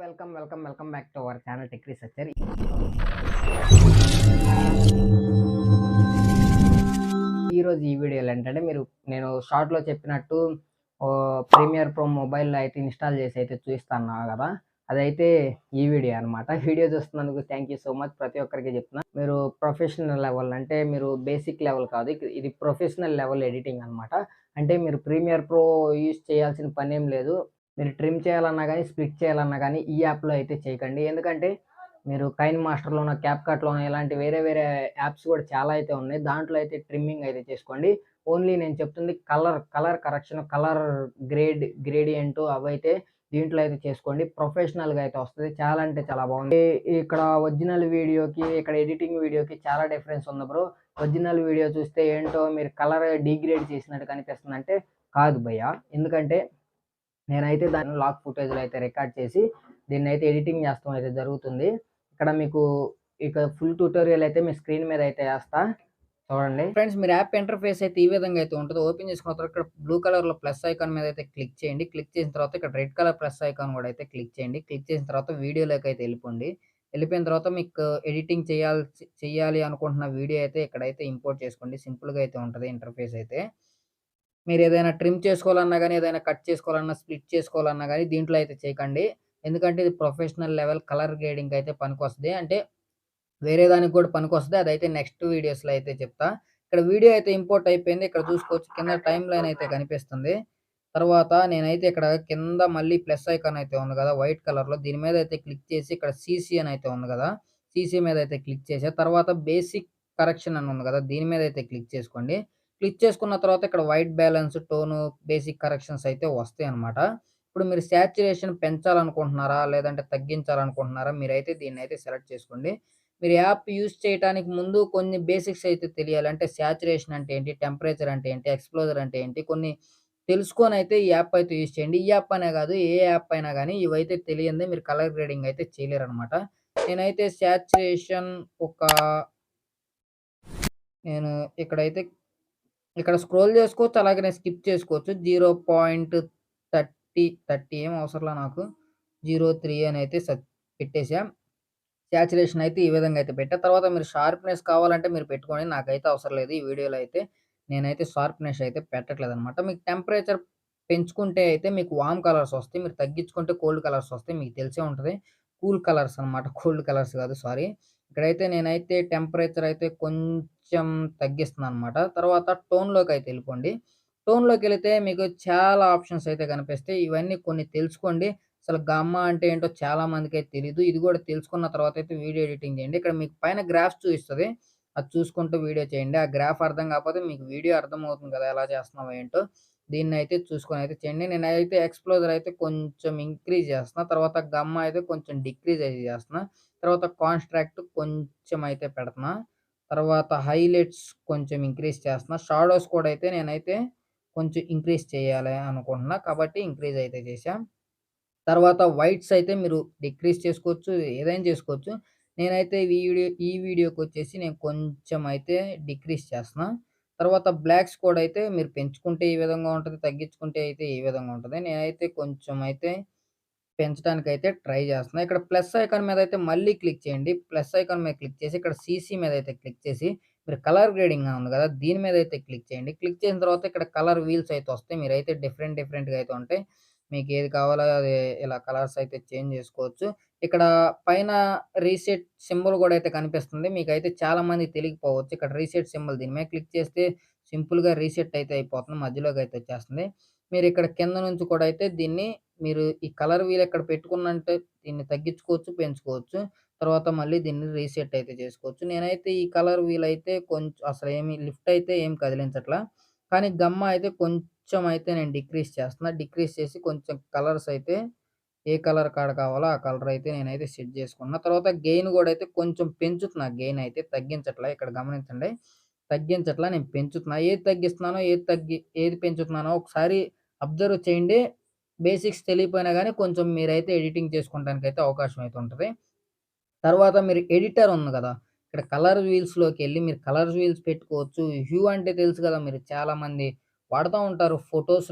Welcome back to our channel tech researcher. ఈరోజు ఈ వీడియోలో ఏంటంటే నేను షార్ట్లో చెప్పినట్టు ప్రీమియర్ ప్రో మొబైల్లో అయితే ఇన్స్టాల్ చేసి అయితే చూపిస్తాను కదా, అదైతే ఈ వీడియో అనమాట. వీడియో చూస్తున్నందుకు థ్యాంక్ యూ సో మచ్. ప్రతి ఒక్కరికి చెప్తున్నా, మీరు ప్రొఫెషనల్ లెవెల్ అంటే మీరు బేసిక్ లెవెల్ కాదు, ఇది ప్రొఫెషనల్ లెవెల్ ఎడిటింగ్ అనమాట. అంటే మీరు ప్రీమియర్ ప్రో యూజ్ చేయాల్సిన పని ఏం లేదు. మీరు ట్రిమ్ చేయాలన్నా కానీ, స్ప్లిట్ చేయాలన్నా కానీ ఈ యాప్లో అయితే చేయకండి. ఎందుకంటే మీరు కైన్ మాస్టర్లోనో, క్యాప్కట్లోనో ఇలాంటి వేరే వేరే యాప్స్ కూడా చాలా అయితే ఉన్నాయి. దాంట్లో అయితే ట్రిమ్మింగ్ అయితే చేసుకోండి. ఓన్లీ నేను చెప్తుంది కలర్ కరెక్షన్, కలర్ గ్రేడియంట్ అవైతే దీంట్లో అయితే చేసుకోండి. ప్రొఫెషనల్గా అయితే వస్తుంది. చాలా అంటే చాలా బాగుంది. ఇక్కడ ఒరిజినల్ వీడియోకి, ఇక్కడ ఎడిటింగ్ వీడియోకి చాలా డిఫరెన్స్ ఉంది బ్రో. ఒరిజినల్ వీడియో చూస్తే ఏంటో మీరు కలర్ డిగ్రేడ్ చేసినట్టు కనిపిస్తుంది అంటే కాదు భయ్య. ఎందుకంటే నేనైతే దాన్ని లాక్ ఫుటేజ్లో అయితే రికార్డ్ చేసి దీన్ని అయితే ఎడిటింగ్ చేస్తాం అయితే జరుగుతుంది. ఇక్కడ మీకు ఇక ఫుల్ ట్యూటోరియల్ అయితే మీ స్క్రీన్ మీద అయితే వేస్తా, చూడండి ఫ్రెండ్స్. మీరు యాప్ ఇంటర్ఫేస్ అయితే ఈ విధంగా అయితే ఉంటుంది. ఓపెన్ చేసుకున్న తర్వాత ఇక్కడ బ్లూ కలర్లో ప్లస్ ఐకాన్ మీద అయితే క్లిక్ చేయండి. క్లిక్ చేసిన తర్వాత ఇక్కడ రెడ్ కలర్ ప్లస్ ఐకాన్ కూడా అయితే క్లిక్ చేయండి. క్లిక్ చేసిన తర్వాత వీడియోలోకి అయితే వెళ్ళిపోండి. వెళ్ళిపోయిన తర్వాత మీకు ఎడిటింగ్ చేయాలి అనుకుంటున్న వీడియో అయితే ఇక్కడైతే ఇంపోర్ట్ చేసుకోండి. సింపుల్గా అయితే ఉంటుంది ఇంటర్ఫేస్ అయితే. మీరు ఏదైనా ట్రిమ్ చేసుకోవాలన్నా కానీ, ఏదైనా కట్ చేసుకోవాలన్నా, స్ప్లిట్ చేసుకోవాలన్నా కానీ దీంట్లో అయితే చేయకండి. ఎందుకంటే ఇది ప్రొఫెషనల్ లెవెల్ కలర్ గ్రేడింగ్ అయితే పనికొస్తుంది. అంటే వేరే దానికి కూడా పనికొస్తుంది. అదైతే నెక్స్ట్ వీడియోస్లో అయితే చెప్తా. ఇక్కడ వీడియో అయితే ఇంపోర్ట్ అయిపోయింది. ఇక్కడ చూసుకోవచ్చు కింద టైమ్ లైన్ అయితే కనిపిస్తుంది. తర్వాత నేనైతే ఇక్కడ కింద మళ్ళీ ప్లస్ ఐకాన్ అయితే ఉంది కదా వైట్ కలర్లో, దీని మీద అయితే క్లిక్ చేసి ఇక్కడ సీసీ అని అయితే ఉంది కదా, సీసీ మీద అయితే క్లిక్ చేసా. తర్వాత బేసిక్ కరెక్షన్ అని ఉంది కదా, దీని మీద అయితే క్లిక్ చేసుకోండి. క్లిక్ చేసుకున్న తర్వాత ఇక్కడ white balance, tone, basic corrections అయితే వస్తాయి అన్నమాట. ఇప్పుడు మీరు సాచురేషన్ పెంచాలనుకుంటున్నారా లేదంటే తగ్గించాలనుకుంటున్నారా, మీరైతే దీన్ని అయితే సెలెక్ట్ చేసుకోండి. మీరు యాప్ యూజ్ చేయడానికి ముందు కొన్ని బేసిక్స్ అయితే తెలియాలి. అంటే సాచురేషన్ అంటే ఏంటి, టెంపరేచర్ అంటే ఏంటి, ఎక్స్‌పోజర్ అంటే ఏంటి, కొన్ని తెలుసుకొని అయితే ఈ యాప్ అయితే యూజ్ చేయండి. ఈ యాప్ అనే కాదు, ఏ యాప్ అయినా గానీ ఇవైతే తెలియందే మీరు కలర్ గ్రేడింగ్ అయితే చేయలేరనమాట. నేనైతే సాచురేషన్ నేను ఇక్కడైతే ఇక్కడ స్క్రోల్ చేసుకోవచ్చు. అలాగనే స్కిప్ చేసుకోవచ్చు. 0.30 ఏం అవసరంలా నాకు. 03 అని అయితే పెట్టేసా. సాచురేషన్ అయితే ఈ విధంగా అయితే పెట్టా. తర్వాత మీరు షార్ప్‌నెస్ కావాలంటే మీరు పెట్టుకోండి. నాకైతే అవసరం లేదు. ఈ వీడియోలో అయితే నేనైతే షార్ప్‌నెస్ అయితే పెట్టట్లేదనమాట. మీకు టెంపరేచర్ పెంచుకుంటే అయితే మీకు వార్మ్ కలర్స్ వస్తాయి. మీరు తగ్గించుకుంటే కోల్డ్ కలర్స్ వస్తాయి. మీకు తెలిసే ఉంటది. కూల్ కలర్స్ అనమాట. కోల్డ్ కలర్స్ కాదు, సారీ. ఇక్కడైతే నేనైతే టెంపరేచర్ అయితే కొంచెం తగ్గిస్తున్నాననమాట. తర్వాత టోన్‌లోకి అయితే వెళ్ళిపోండి. టోన్‌లోకెళితే మీకు చాలా ఆప్షన్స్ అయితే కనిపిస్తాయి. ఇవన్నీ కొన్ని తెలుసుకోండి. అసలు గమ్మ అంటే ఏంటో చాలా మందికైతే తెలీదు. ఇది కూడా తెలుసుకున్న తర్వాత అయితే వీడియో ఎడిటింగ్ చేయండి. ఇక్కడ మీకు పైన గ్రాఫ్స్ చూపిస్తది. అది చూసుకుంటూ వీడియో చేయండి. ఆ గ్రాఫ్ అర్థం కాకపోతే మీకు వీడియో అర్థమవుతుంది కదా ఎలా చేస్తున్నామో ఏంటో. దీన్నైతే చూసుకొని అయితే చేయండి. నేనైతే ఎక్స్‌ప్లోజర్ అయితే కొంచెం ఇంక్రీజ్ చేస్తున్నా. తర్వాత గమ్మ అయితే కొంచెం డిక్రీజ్ అయితే చేస్తున్నా. తర్వాత కాన్స్ట్రాక్ట్ కొంచెం అయితే పెడుతున్నా. తర్వాత హైలైట్స్ కొంచెం ఇంక్రీజ్ చేస్తున్నా. షాడోస్ కూడా అయితే నేనైతే కొంచెం ఇంక్రీజ్ చేయాలి అనుకుంటున్నా. కాబట్టి ఇంక్రీజ్ అయితే చేశా. తర్వాత వైట్స్ అయితే మీరు డిక్రీజ్ చేసుకోవచ్చు. ఏదైనా చేసుకోవచ్చు. నేనైతే ఈ వీడియోకొచ్చేసి నేను కొంచెం అయితే డిక్రీజ్ చేస్తున్నా. తర్వాత బ్లాక్స్ కూడా అయితే మీరు పెంచుకుంటే ఈ విధంగా ఉంటది. తగ్గించుకుంటే అయితే ఈ విధంగా ఉంటది. నేనైతే కొంచెం అయితే పెంచడానికైతే ట్రై చేస్తున్నా. ఇక్కడ ప్లస్ ఐకాన్ మీద అయితే మళ్ళీ క్లిక్ చేయండి. ప్లస్ ఐకాన్ మీద క్లిక్ చేసి ఇక్కడ సీసీ మీద అయితే క్లిక్ చేసి మీరు కలర్ గ్రేడింగ్ అని ఉంది కదా, దీని మీద అయితే క్లిక్ చేయండి. క్లిక్ చేసిన తర్వాత ఇక్కడ కలర్ వీల్స్ అయితే వస్తాయి. మీరైతే డిఫరెంట్‌గా అయితే ఉంటాయి. మీకు ఏది కావాలో అది ఇలా కలర్స్ అయితే చేంజ్ చేసుకోవచ్చు. ఇక్కడ పైన రీసెట్ సింబల్ కూడా అయితే కనిపిస్తుంది. మీకైతే చాలా మందికి తెలియకపోవచ్చు. ఇక్కడ రీసెట్ సింబల్ దీని మీద క్లిక్ చేస్తే సింపుల్‌గా రీసెట్ అయితే అయిపోతుంది. మధ్యలోకి అయితే వచ్చేస్తుంది. మీరు ఇక్కడ కింద నుంచి కూడా అయితే దీన్ని మీరు ఈ కలర్ వీల్ ఇక్కడ పెట్టుకున్నంటే దీన్ని తగ్గించుకోవచ్చు, పెంచుకోవచ్చు. తర్వాత మళ్ళీ దీన్ని రీసెట్ అయితే చేసుకోవచ్చు. నేనైతే ఈ కలర్ వీల్ అయితే కొంచెం అసలేమి లిఫ్ట్ అయితే ఏం కదిలించట్లా. కానీ గమ్మ అయితే కొంచెం అయితే నేను డిక్రీజ్ చేస్తున్నా. డిక్రీజ్ చేసి కొంచెం కలర్స్ అయితే ఏ కలర్ కాడ కావాలో ఆ కలర్ అయితే నేనైతే సెట్ చేసుకున్నా. తర్వాత గెయిన్ కూడా అయితే కొంచెం పెంచుతున్నా. గెయిన్ అయితే తగ్గించట్లా. ఇక్కడ గమనించండి. తగ్గించట్లా, నేను పెంచుతున్నా. ఏది తగ్గిస్తున్నానో, ఏది పెంచుతున్నానో ఒకసారి అబ్జర్వ్ చేయండి. బేసిక్స్ తెలియపోయినా గానీ కొంచెం మీరైతే ఎడిటింగ్ చేసుకోవడానికైతే అవకాశం అయితే ఉంటది. తర్వాత మీరు ఎడిటర్ ఉంది గదా, ఇక్కడ కలర్ వీల్స్‌లోకెళ్ళి మీరు కలర్ వీల్స్ పెట్టుకోవచ్చు. హ్యూ అంటే తెలుసు గదా, మీరు చాలామంది వాడుతా ఉంటారు.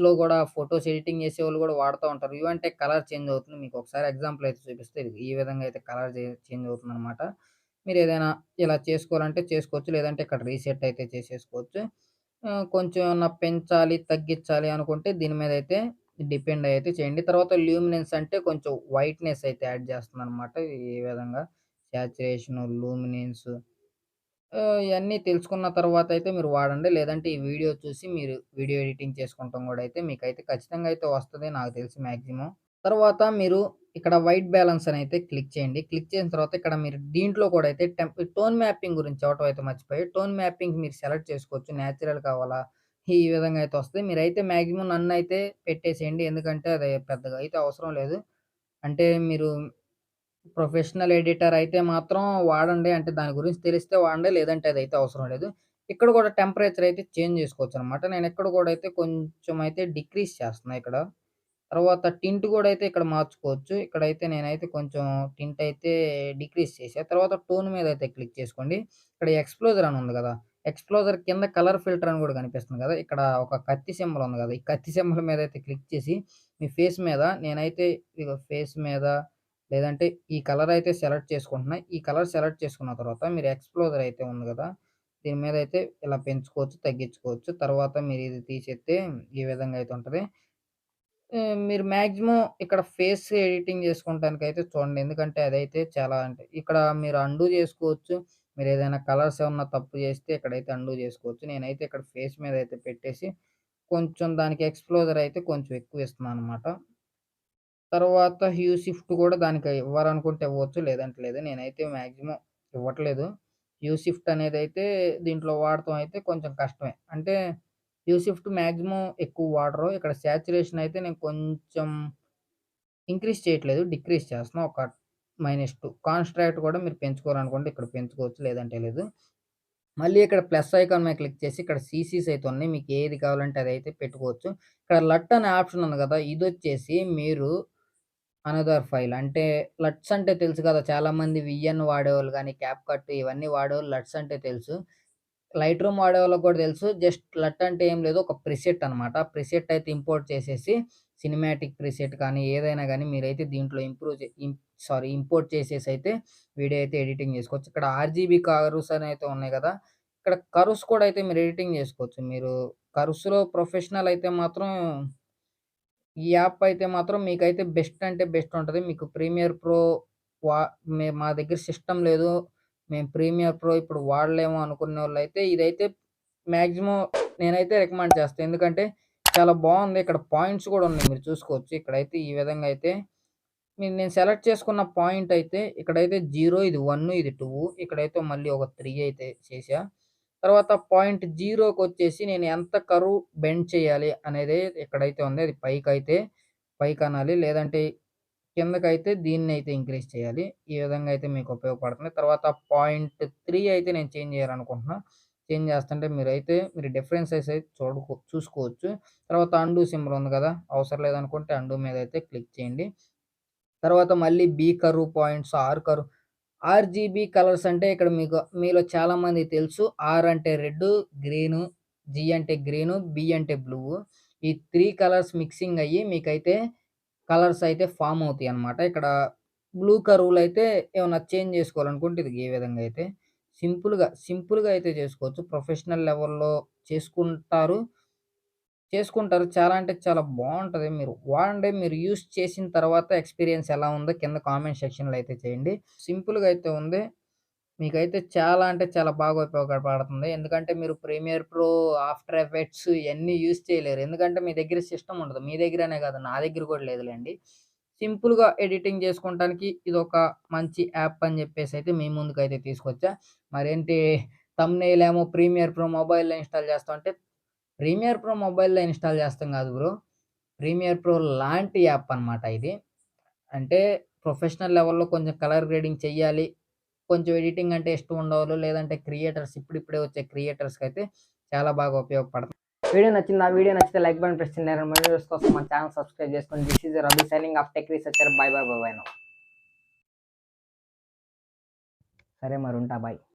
ఫోటోస్ ఎడిటింగ్ చేసేవాళ్ళు గూడా వాడుతా ఉంటారు. వ్యూ అంటే కలర్ చేంజ్ అవుతుంది. మీకొకసారి ఎగ్జాంపుల్ అయితే చూపిస్తే ఇది ఈ విధంగా అయితే కలర్ చేంజ్ అవుతుందనమాట. మీరేదైనా ఇలా చేసుకోవాలంటే చేసుకోవచ్చు. లేదంటే ఇక్కడ రీసెట్ అయితే చేసేసుకోవచ్చు. కొంచెం ఏమన్నా పెంచాలి, తగ్గించాలి అనుకుంటే దీని మీదయితే డిపెండ్ అయితే చేయండి. తర్వాత ల్యూమినెన్స్ అంటే కొంచెం వైట్‌నెస్ అయితే యాడ్ చేస్తుందనమాట. ఈ విధంగా సాచురేషను, లూమినెన్స్ ఇయన్నీ తెలుసుకున్న తర్వాతయితే మీరు వాడండి. లేదంటే ఈ వీడియో చూసి మీరు వీడియో ఎడిటింగ్ చేసుకుంటం గూడా అయితే మీకైతే ఖచ్చితంగా అయితే వస్తది నాకు తెలిసి మాక్సిమం. తర్వాత మీరు ఇక్కడ వైట్ బ్యాలెన్స్ అనైతే క్లిక్ చేయండి. క్లిక్ చేసిన తర్వాత ఇక్కడ మీరు దీంట్లో కూడా అయితే టోన్ మ్యాపింగ్ గురించి చెప్పటం అయితే మర్చిపోయి టోన్ మ్యాపింగ్ మీరు సెలెక్ట్ చేసుకోవచ్చు. నేచురల్ కావాలా? ఈ విధంగా అయితే వస్తది. మీరైతే మాక్సిమం నన్నయితే పెట్టేసేయండి. ఎందుకంటే అది పెద్దగా అయితే అవసరం లేదు. అంటే మీరు ప్రొఫెషనల్ ఎడిటర్ అయితే మాత్రం వాడండి. అంటే దాని గురించి తెలిస్తే వాడండి. లేదంటే అదైతే అవసరం లేదు. ఇక్కడ కూడా టెంపరేచర్ అయితే చేంజ్ చేసుకోవచ్చనమాట. నేనిక్కడ కూడా అయితే కొంచెం అయితే డిక్రీజ్ చేస్తున్నా ఇక్కడ. తర్వాత టింట్ గూడా అయితే ఇక్కడ మార్చుకోవచ్చు. ఇక్కడైతే నేనైతే కొంచెం టింట్ అయితే డిక్రీజ్ చేశా. తర్వాత టోన్ మీదయితే క్లిక్ చేసుకోండి. ఇక్కడ ఎక్స్‌ప్లోజర్ అని ఉంది గదా! ఎక్స్‌ప్లోజర్ కింద కలర్ ఫిల్టర్ అని గూడా కనిపిస్తుంది గదా! ఇక్కడ ఒక కత్తి సింబల్ ఉంది గదా! ఈ కత్తి సింబల్ మీదయితే క్లిక్ చేసి మీ ఫేస్ మీద నేనైతే ఇగో ఫేస్ మీద లేదంటే ఈ కలర్ అయితే సెలెక్ట్ చేసుకుంటున్నా. ఈ కలర్ సెలెక్ట్ చేసుకున్న తర్వాత మీరు ఎక్స్‌ప్లోజర్ అయితే ఉంది గదా! దీని మీదయితే ఇలా పెంచుకోవచ్చు, తగ్గించుకోవచ్చు. తర్వాత మీరు ఇది తీసేత్తే ఈ విధంగా అయితే ఉంటది. మీరు మాక్సిమం ఇక్కడ ఫేస్ ఎడిటింగ్ చేసుకుంటానికైతే చూడండి. ఎందుకంటే అదైతే చాలా అంటే ఇక్కడ మీరు అన్‌డూ చేసుకోవచ్చు. మీరేదైనా కలర్స్ ఏమన్నా తప్పు చేస్తే ఇక్కడైతే అన్‌డూ చేసుకోవచ్చు. నేనైతే ఇక్కడ ఫేస్ మీదయితే పెట్టేసి కొంచెం దానికి ఎక్స్‌ప్లోజర్ అయితే కొంచెం ఎక్కువ ఇస్తున్నాననమాట. తర్వాత హ్యూ షిఫ్ట్ కూడా దానికి ఇవ్వాలనుకుంటే ఇవ్వచ్చు. లేదంటే లేదు. నేనైతే మాక్సిమం ఇవ్వట్లేదు. హ్యూ షిఫ్ట్ అనేదైతే దీంట్లో వాడటం అయితే కొంచెం కష్టమే. అంటే హ్యూ షిఫ్ట్ మాక్సిమం ఎక్కువ వాడరు. ఇక్కడ సాచురేషన్ అయితే నేను కొంచెం ఇంక్రీజ్ చేయట్లేదు. డిక్రీజ్ చేస్తున్నా. ఒక -2 కాన్స్ట్రాక్ట్ కూడా మీరు పెంచుకోవాలనుకుంటే ఇక్కడ పెంచుకోవచ్చు. లేదంటే లేదు. మళ్ళీ ఇక్కడ ప్లస్ ఐకాన్ మీద క్లిక్ చేసి ఇక్కడ సీసీస్ అయితే ఉన్నాయి. మీకు ఏది కావాలంటే అదైతే పెట్టుకోవచ్చు. ఇక్కడ లట్ అనే ఆప్షన్ ఉంది కదా! ఇదొచ్చేసి మీరు అనదర్ ఫైల్. అంటే లట్స్ అంటే తెలుసు కదా! చాలామంది విఎన్ వాడేవాళ్ళు గానీ, క్యాప్‌కట్ ఇవన్నీ వాడేవాళ్ళు లట్స్ అంటే తెలుసు. లైట్‌రూమ్ వాడేవాళ్ళకి గూడా తెలుసు. జస్ట్ లట్ అంటే ఏం లేదు. ఒక ప్రిసెట్ అనమాట. ప్రిసెట్ అయితే ఇంపోర్ట్ చేసేసి సినిమాటిక్ ప్రిసెట్ కానీ, ఏదైనా గానీ మీరైతే దీంట్లో ఇంప్రూవ్ చే ఇం సారీ ఇంపోర్ట్ చేసేసైతే వీడియో అయితే ఎడిటింగ్ చేసుకోవచ్చు. ఇక్కడ ఆర్‌జీబీ కర్వ్స్ అనైతే ఉన్నాయి గదా! ఇక్కడ కర్వ్స్ కూడా అయితే మీరు ఎడిటింగ్ చేసుకోవచ్చు. మీరు కర్వ్స్‌లో ప్రొఫెషనల్ అయితే మాత్రం ఈ యాప్ అయితే మాత్రం మీకైతే బెస్ట్ అంటే బెస్ట్ ఉంటది. మీకు ప్రీమియర్ ప్రో వా మా దగ్గర సిస్టమ్ లేదు. మేము ప్రీమియర్ ప్రో ఇప్పుడు వాడలేము అనుకున్నోళ్ళైతే ఇదైతే మాక్సిమం నేనైతే రికమెండ్ చేస్తా. ఎందుకంటే చాలా బావుంది. ఇక్కడ పాయింట్స్ గూడా ఉన్నాయి. మీరు చూసుకోవచ్చు. ఇక్కడైతే ఈ విధంగా అయితే నేను సెలెక్ట్ చేసుకున్న పాయింట్ అయితే ఇక్కడైతే 0 ఇది 1 ఇది 2 ఇక్కడైతే మళ్ళీ ఒక 3 అయితే చేశా. తర్వాత పాయింట్ 0కొచ్చేసి నేను ఎంత కర్వ్ బెండ్ చేయాలి అనేది ఇక్కడైతే ఉంది. అది పైకనాలి. లేదంటే కిందకైతే దీన్నైతే ఇంక్రీజ్ చేయాలి. ఈ విధంగా అయితే మీకు ఉపయోగపడుతుంది. తర్వాత పాయింట్ 3 అయితే నేను చేంజ్ చేయాలనుకుంటున్నా. చేంజ్ చేస్తుంటే మీరు డిఫరెన్సెస్ అయితే చూసుకోవచ్చు. తర్వాత అన్‌డూ సింబల్ ఉంది కదా! అవసరం లేదనుకుంటే అన్‌డూ మీదైతే క్లిక్ చేయండి. తర్వాత మళ్ళీ B curve points, RGB colours అంటే ఇక్కడ మీలో చాలామందికి తెలుసు. ఆర్ అంటే రెడ్డు, గ్రీను, జీ అంటే గ్రీను, బీ అంటే బ్లూవు. ఈ 3 కలర్స్ మిక్సింగ్ అయ్యి మీకైతే కలర్స్ అయితే ఫార్మ్ అవుతాయన్నమాట. ఇక్కడ బ్లూ కర్వ్‌లయితే ఏమన్నా చేంజ్ చేసుకోవాలనుకుంటే ఇది ఈ విధంగా అయితే సింపుల్‌గా అయితే చేసుకోవచ్చు. ప్రొఫెషనల్ లెవెల్‌లో చేసుకుంటారు. చేసుకుంటారు. చాలా అంటే చాలా బావుంటది. మీరు వాడండి. మీరు యూజ్ చేసిన తర్వాత ఎక్స్‌పీరియన్స్ ఎలా ఉందో కింద కామెంట్ సెక్షన్‌లో అయితే చేయండి. సింపుల్‌గా అయితే ఉంది. మీకైతే చాలా అంటే చాలా బాగా ఉపయోగపడుతుంది. ఎందుకంటే మీరు ప్రీమియర్ ప్రో, ఆఫ్టర్ ఎఫెక్ట్స్ ఇయన్నీ యూజ్ చేయలేరు. ఎందుకంటే మీ దగ్గర సిస్టమ్ ఉండదు. మీ దగ్గరనే కాదు నా దగ్గర కూడా లేదులెండి. సింపుల్‌గా ఎడిటింగ్ చేసుకుంటానికి ఇదొక మంచి యాప్ అని చెప్పేసైతే మీ ముందుకైతే తీసుకొచ్చా. మరేంటి థంబ్‌నెయిల్ ఏమో ప్రీమియర్ ప్రో మొబైల్‌లో ఇన్‌స్టాల్ చేస్తాం అంటే ప్రీమియర్ ప్రో మొబైల్‌లో ఇన్‌స్టాల్ చేస్తాం కాదు బ్రో. ప్రీమియర్ ప్రో లాంటి యాప్ అన్నమాట ఇది. అంటే ప్రొఫెషనల్ లెవెల్‌లో కొంచెం కలర్ గ్రేడింగ్ చెయ్యాలి. కొంచెం ఎడిటింగ్ అంటే ఇష్టం ఉండేవాళ్ళు, లేదంటే క్రియేటర్స్ ఇప్పుడిప్పుడే వచ్చే క్రియేటర్స్‌కైతే చాలా బాగా ఉపయోగపడుతుంది. వీడియో నచ్చితే లైక్ బటన్ ప్రెస్ చేయండి. మరిన్ని వీడియోస్ కోసం మన ఛానెల్ సబ్స్క్రైబ్ చేసుకోండి. This is Ravi signing off tech researcher. By by now. సరే మరి ఉంటా. బై.